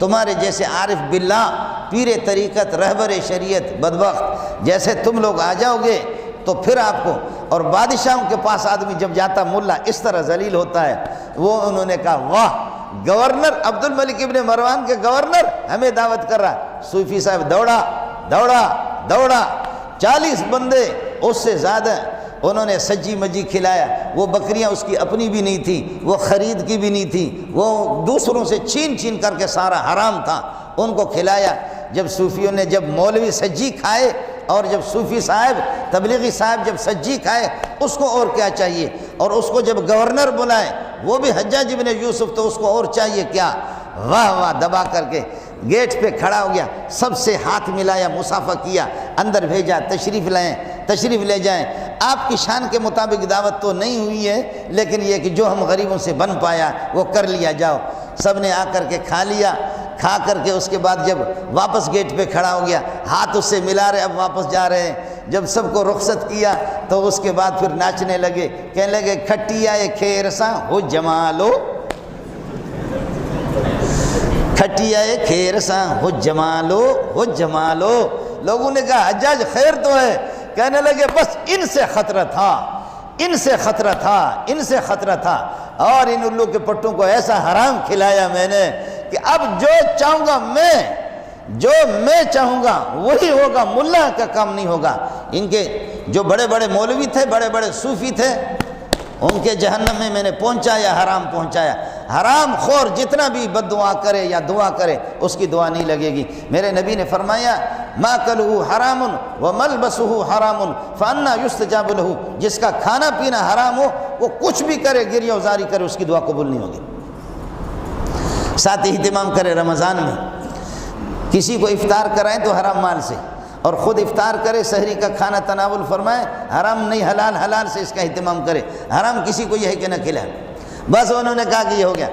تمہارے جیسے عارف باللہ، پیر طریقت، رہبر شریعت بدبخت جیسے تم لوگ آ جاؤ گے تو پھر آپ کو، اور بادشاہوں کے پاس آدمی جب جاتا ملا اس طرح ذلیل ہوتا ہے۔ وہ انہوں نے کہا واہ، گورنر عبد الملک ابن مروان کے گورنر ہمیں دعوت کر رہا۔ صوفی صاحب دوڑا دوڑا دوڑا، 40 بندے اس سے زیادہ انہوں نے سجی مجی کھلایا۔ وہ بکریاں اس کی اپنی بھی نہیں تھی، وہ خرید کی بھی نہیں تھی، وہ دوسروں سے چھین چھین کر کے سارا حرام تھا، ان کو کھلایا۔ جب صوفیوں نے، جب مولوی سجی کھائے اور جب صوفی صاحب تبلیغی صاحب جب سجی کھائے، اس کو اور کیا چاہیے؟ اور اس کو جب گورنر بلائے، وہ بھی حجاج ابن یوسف، تو اس کو اور چاہیے کیا؟ واہ واہ، دبا کر کے گیٹ پہ کھڑا ہو گیا، سب سے ہاتھ ملایا، مصافحہ کیا، اندر بھیجا، تشریف لائیں، تشریف لے جائیں، آپ کی شان کے مطابق دعوت تو نہیں ہوئی ہے، لیکن یہ کہ جو ہم غریبوں سے بن پایا وہ کر لیا، جاؤ۔ سب نے آ کر کے کھا لیا۔ کھا کر کے اس کے بعد جب واپس گیٹ پہ کھڑا ہو گیا، ہاتھ اس سے ملا رہے، اب واپس جا رہے ہیں۔ جب سب کو رخصت کیا تو اس کے بعد پھر ناچنے لگے، کہنے لگے کھٹیا کھیر سا ہو جمالو، کھٹیا کھیر سا ہو جمالو، ہو جمالو۔ لوگوں نے کہا حجاج خیر تو ہے، کہنے لگے بس ان سے خطرہ تھا، ان سے خطرہ تھا، ان سے خطرہ تھا، اور ان الو کے پٹوں کو ایسا حرام کھلایا میں نے کہ اب جو چاہوں گا جو میں چاہوں گا وہی ہوگا، ملا کا کام نہیں ہوگا۔ ان کے جو بڑے بڑے مولوی تھے، بڑے بڑے صوفی تھے، ان کے جہنم میں نے پہنچایا، حرام پہنچایا۔ حرام خور جتنا بھی بد دعا کرے یا دعا کرے، اس کی دعا نہیں لگے گی۔ میرے نبی نے فرمایا ماکلہ حرام وملبسہ حرام فانا یستجاب لہ، جس کا کھانا پینا حرام ہو وہ کچھ بھی کرے، گریہ وزاری کرے، اس کی دعا قبول نہیں ہوگی۔ ساتھ ہی اہتمام کرے رمضان میں، کسی کو افطار کرائیں تو حرام مال سے، اور خود افطار کرے، سحری کا کھانا تناول فرمائے، حرام نہیں حلال سے اس کا اہتمام کرے۔ حرام کسی کو یہ ہے کہ نہ کھلائے۔ بس انہوں نے کہا کہ یہ ہو گیا۔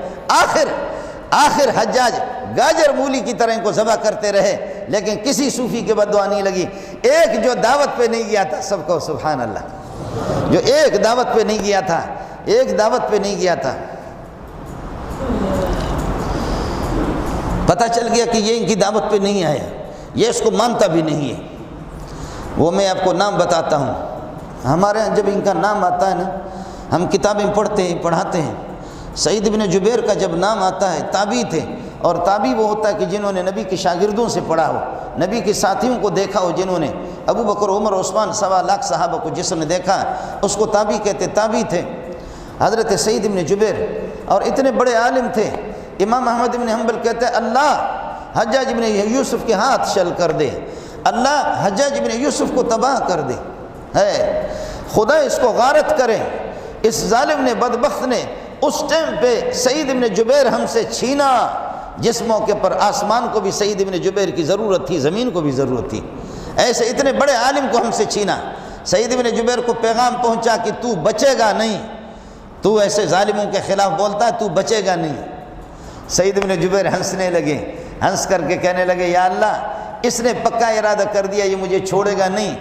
آخر حجاج گاجر مولی کی طرح ان کو ذبح کرتے رہے، لیکن کسی صوفی کے بددعا نہیں لگی۔ ایک جو دعوت پہ نہیں گیا تھا، سب کو سبحان اللہ، جو ایک دعوت پہ نہیں گیا تھا، ایک دعوت پہ نہیں گیا تھا، پتہ چل گیا کہ یہ ان کی دعوت پہ نہیں آیا، یہ اس کو مانتا بھی نہیں ہے۔ وہ میں آپ کو نام بتاتا ہوں، ہمارے ہاں جب ان کا نام آتا ہے نا، ہم کتابیں پڑھتے ہیں، پڑھاتے ہیں۔ سعید بن جبیر کا جب نام آتا ہے، تابعی تھے، اور تابعی وہ ہوتا ہے کہ جنہوں نے نبی کے شاگردوں سے پڑھا ہو، نبی کے ساتھیوں کو دیکھا ہو، جنہوں نے ابو بکر، عمر، عثمان، 1.25 لاکھ صحابہ کو جس نے دیکھا، اس کو تابعی کہتے۔ تابعی تھے حضرت سعید بن جبیر، اور اتنے بڑے عالم تھے۔ امام احمد بن حنبل کہتے ہیں اللہ حجاج بن یوسف کے ہاتھ شل کر دے، اللہ حجاج بن یوسف کو تباہ کر دے، ہے خدا اس کو غارت کرے۔ اس ظالم نے، بدبخت نے اس ٹائم پہ سعید بن جبیر ہم سے چھینا، جس موقع پر آسمان کو بھی سعید بن جبیر کی ضرورت تھی، زمین کو بھی ضرورت تھی، ایسے اتنے بڑے عالم کو ہم سے چھینا۔ سعید بن جبیر کو پیغام پہنچا کہ تو بچے گا نہیں، تو ایسے ظالموں کے خلاف بولتا ہے، تو بچے گا نہیں۔ سعید بن جبیر ہنسنے لگے، ہنس کر کے کہنے لگے یا اللہ اس نے پکا ارادہ کر دیا، یہ مجھے چھوڑے گا نہیں،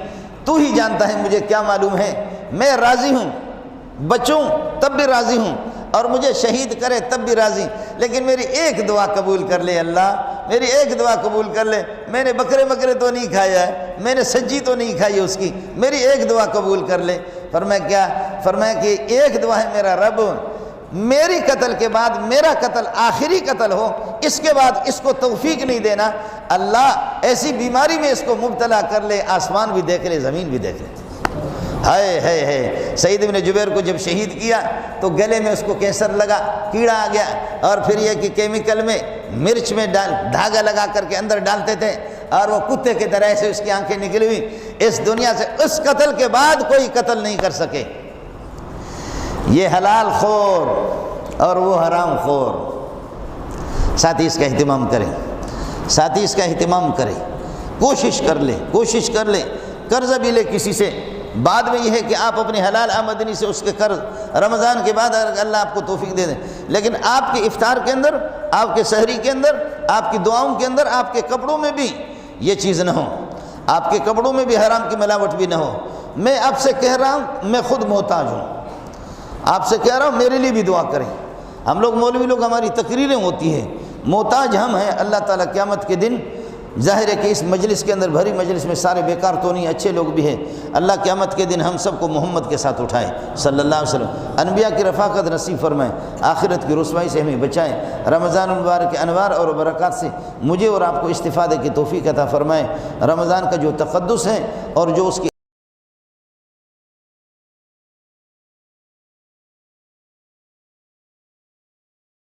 تو ہی جانتا ہے مجھے کیا معلوم ہے، میں راضی ہوں، بچوں تب بھی راضی ہوں، اور مجھے شہید کرے تب بھی راضی، لیکن میری ایک دعا قبول کر لے اللہ، میری ایک دعا قبول کر لے۔ میں نے بکرے تو نہیں کھایا ہے، میں نے سجی تو نہیں کھائی اس کی، میری ایک دعا قبول کر لے۔ فرمایا کیا؟ فرمایا کہ ایک دعا ہے میرا رب، میری قتل کے بعد میرا قتل آخری قتل ہو، اس کے بعد اس کو توفیق نہیں دینا، اللہ ایسی بیماری میں اس کو مبتلا کر لے، آسمان بھی دیکھ لے، زمین بھی دیکھ لے۔ ہے سعید بن جبیر کو جب شہید کیا تو گلے میں اس کو کینسر لگا، کیڑا آ گیا، اور پھر یہ کہ کیمیکل میں، مرچ میں دھاگا لگا کر کے اندر ڈالتے تھے، اور وہ کتے کی طرح سے اس کی آنکھیں نکلی ہوئی۔ اس دنیا سے اس قتل کے بعد کوئی قتل نہیں کر سکے۔ یہ حلال خور اور وہ حرام خور، ساتھی اس کا اہتمام کریں، ساتھی اس کا اہتمام کریں، کوشش کر لے، قرض بھی لے کسی سے۔ بعد میں یہ ہے کہ آپ اپنی حلال آمدنی سے اس کے قرض رمضان کے بعد اللہ آپ کو توفیق دے دیں، لیکن آپ کے افطار کے اندر، آپ کے سحری کے اندر، آپ کی دعاؤں کے اندر، آپ کے کپڑوں میں بھی یہ چیز نہ ہو، آپ کے کپڑوں میں بھی حرام کی ملاوٹ بھی نہ ہو۔ میں آپ سے کہہ رہا ہوں، میں خود محتاج ہوں، آپ سے کہہ رہا ہوں میرے لیے بھی دعا کریں۔ ہم لوگ مولوی لوگ، ہماری تقریریں ہوتی ہیں، محتاج ہم ہیں. اللہ تعالیٰ قیامت کے دن ظاہر ہے کہ اس مجلس کے اندر بھری مجلس میں سارے بیکار تو نہیں، اچھے لوگ بھی ہیں. اللہ قیامت کے دن ہم سب کو محمد کے ساتھ اٹھائے صلی اللہ علیہ وسلم. انبیاء کی رفاقت نصیب فرمائے، آخرت کی رسوائی سے ہمیں بچائیں. رمضان المبارک کے انوار اور برکات سے مجھے اور آپ کو استفادے کی توفیق عطا فرمائے. رمضان کا جو تقدس ہے اور جو اس کی